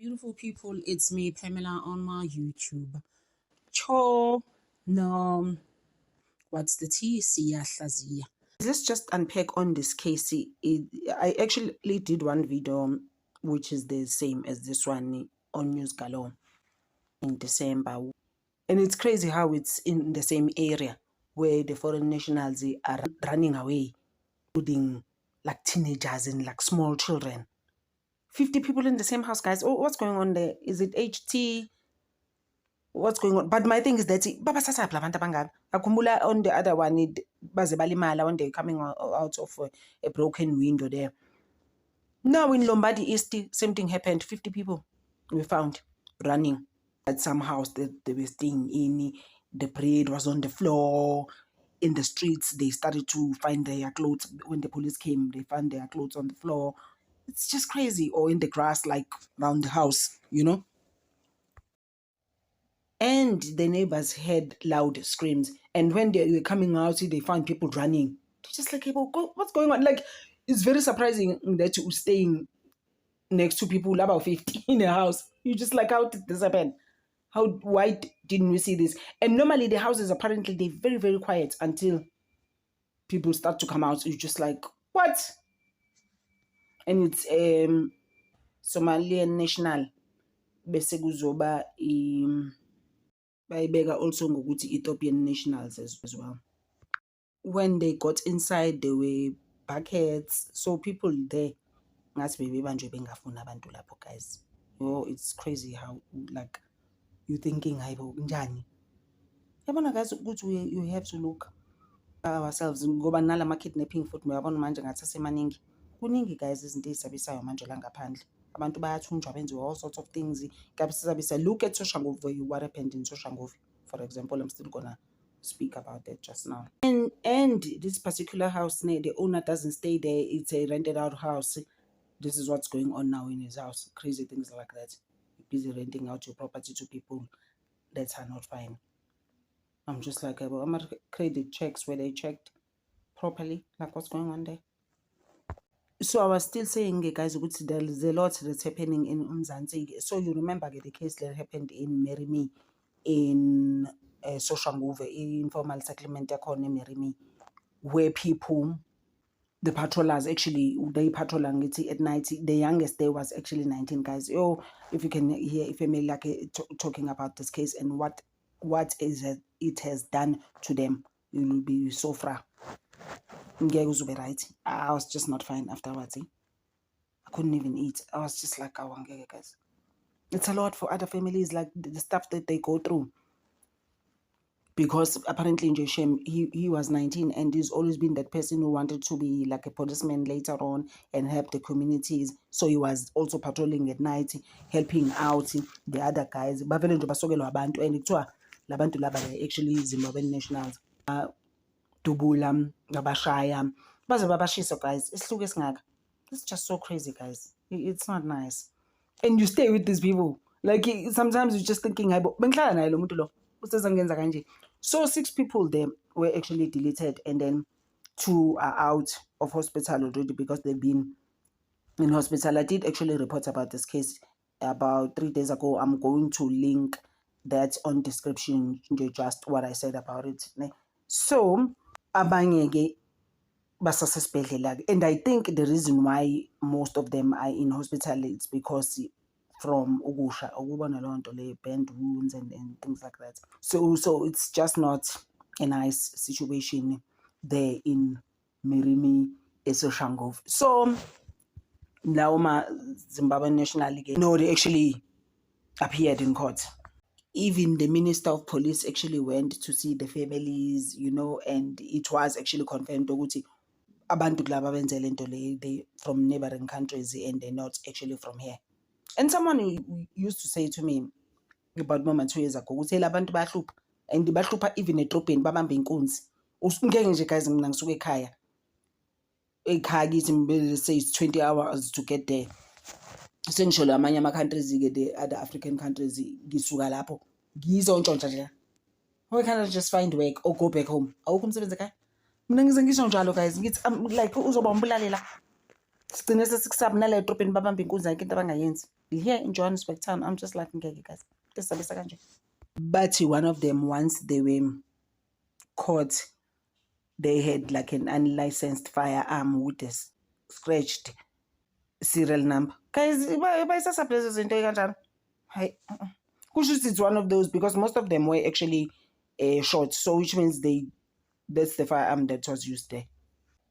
Beautiful people, it's me, Pamela, on my YouTube. Cho, no, what's the T? Siyahlaziya. Let's just unpack on this case. I actually did one video, which is the same as this one on News Galore in December. And it's crazy how it's in the same area where the foreign nationals are running away, including like teenagers and like small children. 50 people in the same house, guys. Oh, what's going on there? Is it HT? What's going on? But my thing is that Baba sasaphi labantu abangaka. Akhumbula on the other one, baze balimala when they're coming out of a broken window there. Now in Lombardy East, same thing happened. 50 people were found running at some house that they were staying in. The bread was on the floor. In the streets, they started to find their clothes. When the police came, they found their clothes on the floor. It's just crazy. Or in the grass, like around the house, you know. And the neighbors heard loud screams. And when they were coming out, they found people running. They're just like, hey, what's going on? Like, it's very surprising that you're staying next to people about 50 in a house. You're just like, how did this happen? Why didn't we see this? And normally the houses, apparently, they're very, very quiet until people start to come out. You're just like, what? And it's Somalian national. Bese kuzoba bayibeka also ngokuthi Ethiopian nationals as well. When they got inside, there were buckets. So people there, ngathi bebebanjwe bengafuna abantu lapho, guys. Oh, it's crazy how like you thinking hayibo njani. Yabona guys ukuthi you have to look ourselves ngoba nalama kidnapping futhi uyabona manje ngathi asemaningi. Kuningi guys izinto ezisabisayo manje la ngaphandle. Abantu bayathunjwa benziwa all sorts of things. Look at Soshanguve, what happened in Soshanguve, for example. I'm still gonna speak about that just now. And this particular house, the owner doesn't stay there. It's a rented out house. This is what's going on now in his house. Crazy things like that. You're busy renting out your property to people that are not fine. I'm just like, well, I'm at credit checks where they checked properly. Like, what's going on there? So I was still saying, guys, there's a lot that's happening in Mzansi. So you remember the case that happened in Merimi, in Soshanguve, informal settlement in Merimi, where people, the patrollers actually, they patrolling at night. The youngest there was actually 19, guys. Oh, if you can hear, if you may like talking about this case and what it has done to them, you will be so fra. Right. I was just not fine afterwards. I couldn't even eat. I was just like, guys. It's a lot for other families, like the stuff that they go through. Because apparently in Jeshem, he was 19 and he's always been that person who wanted to be like a policeman later on and help the communities. So he was also patrolling at night, helping out the other guys. And actually Zimbabwean nationals. Dubula, Gabashaya, Bazabashisa, guys. It's just so crazy, guys. It's not nice. And you stay with these people. Like, sometimes you're just thinking, so 6 people there were actually deleted, and then 2 are out of hospital already because they've been in hospital. I did actually report about this case about 3 days ago. I'm going to link that on description, just what I said about it. So, abanye basasesibhedlela, and I think the reason why most of them are in hospital is because from ukusha ukubona lonto le burned wounds and things like that. So it's just not a nice situation there in Merimi, Esoshanguve. So now my Zimbabwean National League, no, they actually appeared in court. Even the Minister of Police actually went to see the families, you know, and it was actually confirmed ukuthi abantu laba benze lento le, they from neighboring countries and they're not actually from here. And someone used to say to me about 2 years ago, ukuthi abantu bayahlupha, and bahlupha even edrobheni babambe inkunzi. Ngeke nje guys mina ngisuka ekhaya kithi say it's 20 hours to get there. Sengisho lamanye ama-countries the other African countries ngisuka lapho ngizontshontsha nje. Why can't I just find work or go back home? Awukho umsebenzi ekhaya. Mina ngize ngisho njalo guys, ngithi like uzoba umbulalela. Sigcine sesikusaba nala edrobheni babambe inkunzi ayikho into abangayenzi. here in Johannesburg town. I'm just like, okay, guys, this is a country. But one of them, once they were caught, they had like an unlicensed firearm with a scratched serial number. Guys, it's one of those because most of them were actually shot. So which means that's the firearm that was used there.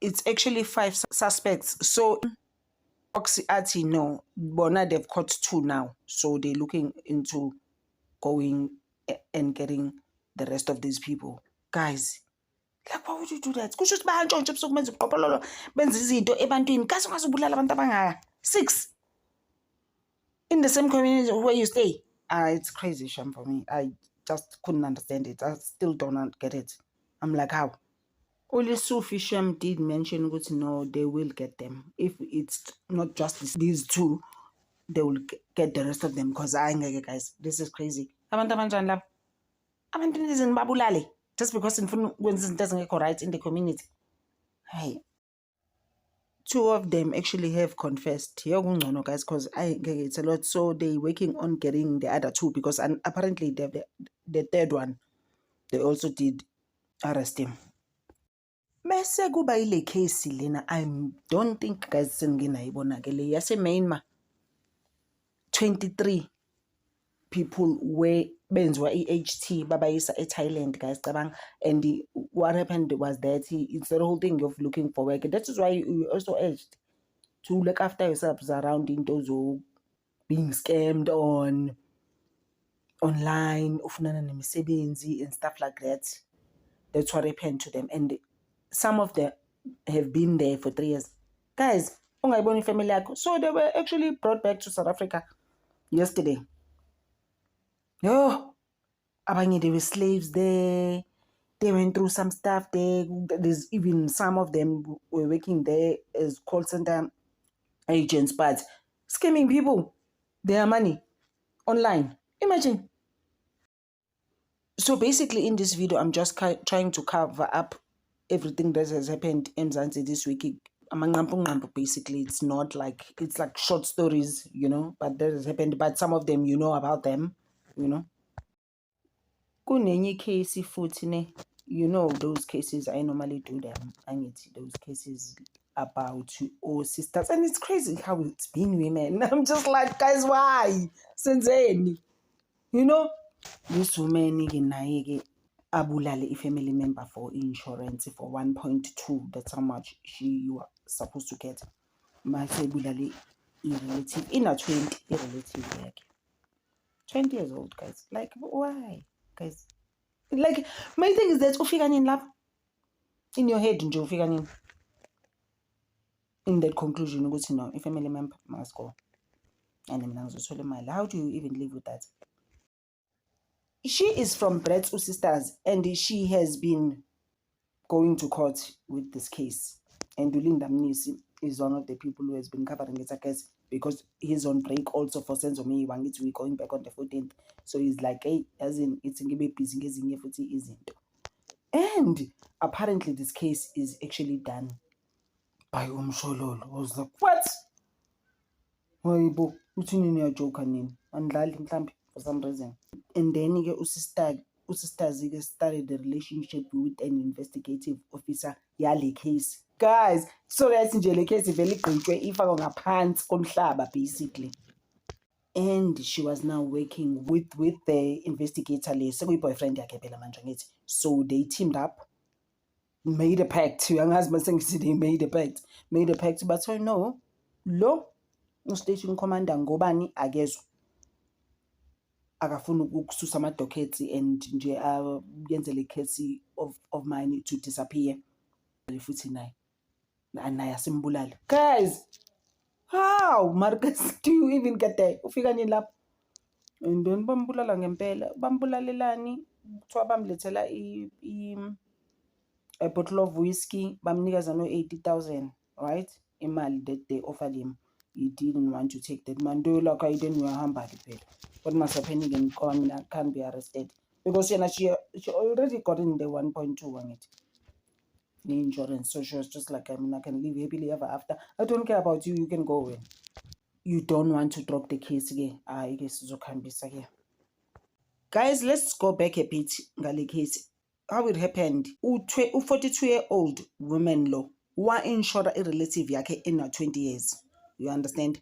It's actually 5 suspects. So Oxy no, but now they've caught 2 now. So they're looking into going and getting the rest of these people. Guys, like, why would you do that? Kusho ukuthi bayantshontsha ebusuku benza ubuqhophololo benza izinto ebantwini. Kaze ungazubulala abantu abangaka 6 in the same community where you stay. It's crazy, Sham, for me. I just couldn't understand it. I still don't get it. I'm like, how? Only Sufi Sham did mention that no, they will get them. If it's not just these 2, they will get the rest of them. Because guys, this is crazy. Just because it doesn't go right in the community. Hey. 2 of them actually have confessed. Guys, because it's a lot. So they're working on getting the other 2 because apparently the third one, they also did arrest him. Bese kuba ile case lena, I don't think guys senginayibona ke le yase Myanmar. 23 people were benziwa EHT babayisa eThailand, guys, cabang. And what happened was that it's the whole thing of looking for work. That is why you also urged to look after yourselves around in those who being scammed online, ufunana nemisebenzi and stuff like that. That's what happened to them. And some of them have been there for 3 years. Guys, ungayibona family yakho. So they were actually brought back to South Africa yesterday. No, abanye, they were slaves there. They went through some stuff there. There's even some of them were working there as call center agents, but scamming people their money online. Imagine. So basically in this video, I'm just trying to cover up everything that has happened in Mzansi this week. Basically, it's not like, it's like short stories, but that has happened. But some of them, you know about them, Kunenye case futhi, those cases, I normally do them. I need those cases about all sisters. And it's crazy how it's been women. I'm just like, guys, why? Since then, this woman abulale a family member for insurance for 1.2. That's how much she was supposed to get. My bulale relative in a 20 relative, like 20 years old, guys. Like, why, guys? Like, my thing is that ufika nini lapho in your head nje ufika nini in that conclusion ukuthi no, a family member must go and mina ngizothola imali. How do you even live with that? She is from Brett's Sisters and she has been going to court with this case. And Dulinda Mnisi is one of the people who has been covering this case because he's on break also for Senzo Me. We're going back on the 14th. So he's like, hey, as in, it's busy. And apparently this case is actually done by Umshololo. I was like, what? Why, bo? For some reason. And then Usista started a relationship with an investigative officer yale case. Guys, so that's in the case very quick if I on pants komhlaba basically. And she was now working with the investigator le so boyfriend yakhe phela manje ngithi. So they teamed up, made a pact. They made a pact, but so no, lo station commander ngobani akezwe akafuna ukususa ama-dockets and nje yenze le case of mine to disappear futhi naye asimbulale. Guys, how Marcus do you even get there? Ufika nini lapho? And then bambulala ngempela. Bambulalelani kuthiwa bamlethela a bottle of whiskey, bamnikeza no 80,000, right? Imali that they offered him. He didn't want to take that. Mandela kaiden uyahamba ke phela. What must happen again? Can't be arrested because she already got in the 1.2 on it. The insurance. So she was just like, I can live happily ever after. I don't care about you. You can go away. you don't want to drop the case ke ke sizokhambisa ke. Guys, let's go back a bit ngale case. How it happened, u-42-year-old woman lo wa-inshora i-relative yakhe ena-20 years. You understand?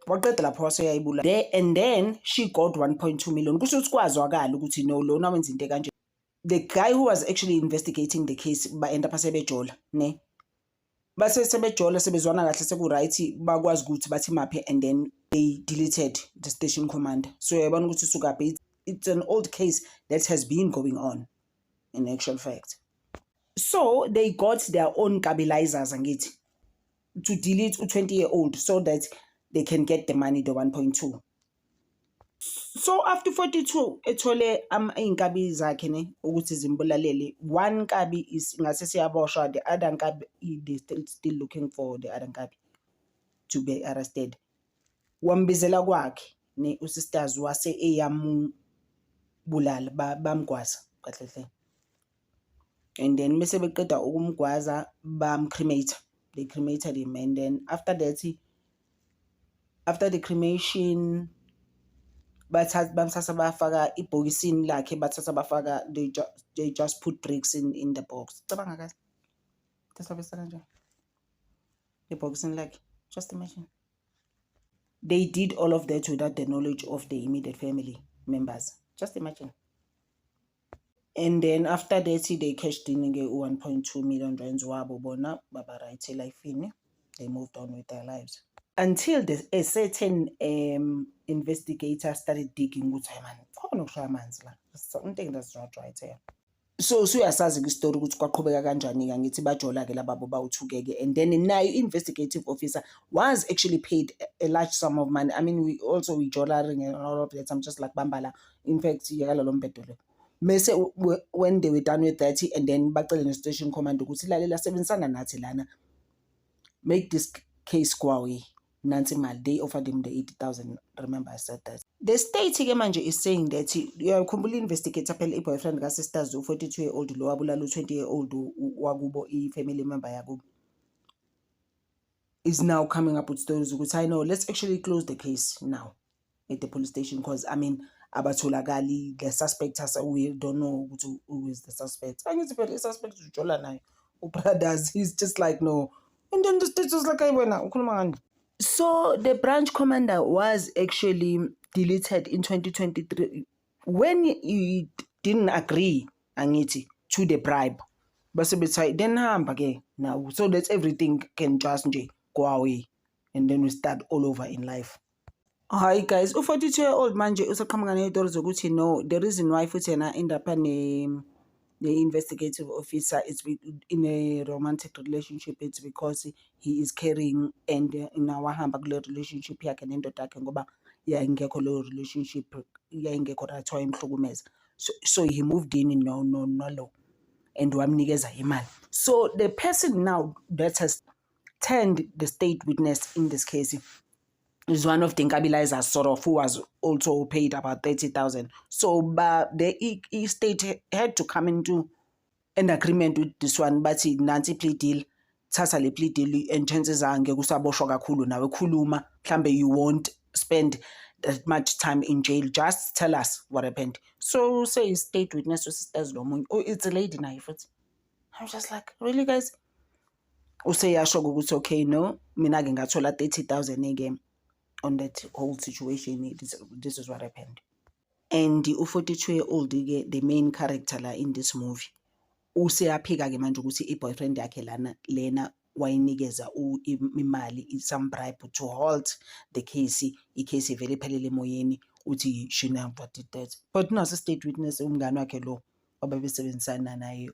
Waqeda lapho waseyayibula there, and then she got 1.2 million. Kusho ukuthi kwazwakala ukuthi no, lona wenza into kanje. The guy who was actually investigating the case ba-end up sebejola ne base sebejola sebezwana kahle seku-right bakwazi ukuthi bathi maphi, and then they deleted the station commander. So yabona ukuthi sukaphi, it's an old case that has been going on in actual fact. So they got their own stabilizers angithi to delete u-20-year-old so that they can get the money, the 1.2. So after 42 ethole iy'nkabi zakhe ne ukuthi zimbulalele. One nkabi is ngase siyaboshwa, the other nkabi they still looking for the other nkabi to be arrested. Wambizela kwakhe ne usisters wase eyamubulala bamgwaza kahle. And then bese beqeda ukumgwaza bamcremate. They cremated him, and then after that, after the cremation bamthatha bafaka ibhokisini lakhe, bathatha bafaka, they just put bricks in the box. Cabanga guys, tasabisa kanjani ibhokisini lakhe, just imagine. They did all of that without the knowledge of the immediate family members. Just imagine. And then after that, they cashed in 1.2 million rands wabo bona baba right life in. They moved on with their lives until a certain investigator started digging ukuthi man khona ukushaya amanzi la, something that's not right here. So uyasazi istory ukuthi kwaqhubeka kanjani ke, ngithi bajola ke lababo bawuthukeke. And then nayo investigative officer was actually paid a large sum of money. I mean, we jollaring and all of that. I'm just like bambala. In fact, yakalolo mbhedo lo. Mase when they were done with that, and then bacele ne station commander ukuthi lalela sebenzisana nathi lana, make this case go away. Nancy Mal, they offered him the 80,000. Remember, I said that. The state manje is saying that uyakhumbula investigator phela i-boyfriend ka-sisters u-42-year-old lo wabulala u-20-year-old wakubo i-family member yakubo is now coming up with stories ukuthi I know, let's actually close the case now at the police station, because I mean abatholakali, the suspect we don't know who is the suspect. I need to put the suspect to jola nayo brothers. He's just like no, and then the state was like ukhuluma ngani. So the branch commander was actually deleted in 2023 when he didn't agree angithi to the bribe. Base bethi then hamba ke now, so that everything can just nje go away, and then we start all over in life. Hi guys, u-42-year-old manje usaqhamuka nezitori zokuthi no, the reason why futhi yena end up the investigative officer is in a romantic relationship, it's because he is carrying, and wahamba kule relationship yakhe nendoda yakhe ngoba yayingekho leyo relationship, yayingekho right, wayemhlukumeza. So he moved in no and wamnikeza imali. So the person now that has turned the state witness in this case is one of the stabilizers, sort of, who was also paid about 30,000. So but the state had to come into an agreement with this one, but nansi plea deal, tasa le plea deal, and chances are angeke usaboshwa kakhulu nawe khuluma, mhlambe you won't spend that much time in jail, just tell us what happened. So say state witness sisters lo, oh, it's a lady now. I'm just like, really guys? Useyasho ukuthi okay, no, mina ke ngathola 30,000 again on that whole situation. This is what happened. And the u-42-year-old, the main character la in this movie, useyaphika ke manje ukuthi i-boyfriend yakhe lena wayinikeza imali, some bribe to halt the case. I-case vele iphelele emoyeni, uthi she never did that. But nasi state witness umngane wakhe lo ababesebenzisana naye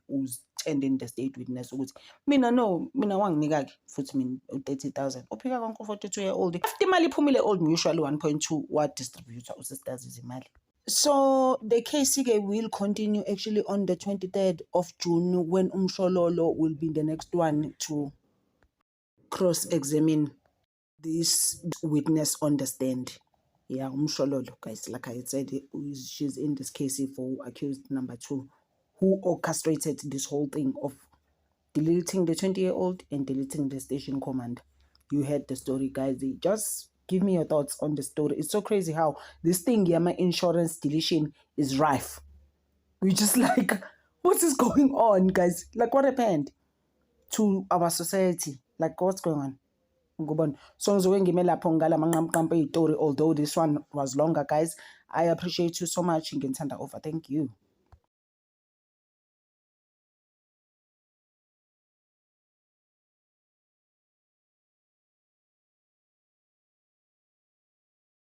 in the state witness ukuthi mina wanginika ke futhi mina 30,000. Uphika konke u-42-year-old. After imali iphumile, old usually 1.2 wa distributor usisters izimali. So the case will continue actually on the 23rd of June when Umshololo will be the next one to cross-examine this witness on the stand. Yeah, Umshololo, guys, like I said, she's in this case for accused number 2, who orchestrated this whole thing of deleting the 20-year-old and deleting the station commander. You heard the story, guys. Just Give me your thoughts on the story. It's so crazy how this thing, Yama insurance deletion, is rife. We just like, what is going on, guys? Like, what happened to our society? Like, what's going on? So although this one was longer, guys, I appreciate you so much. Over. Thank you.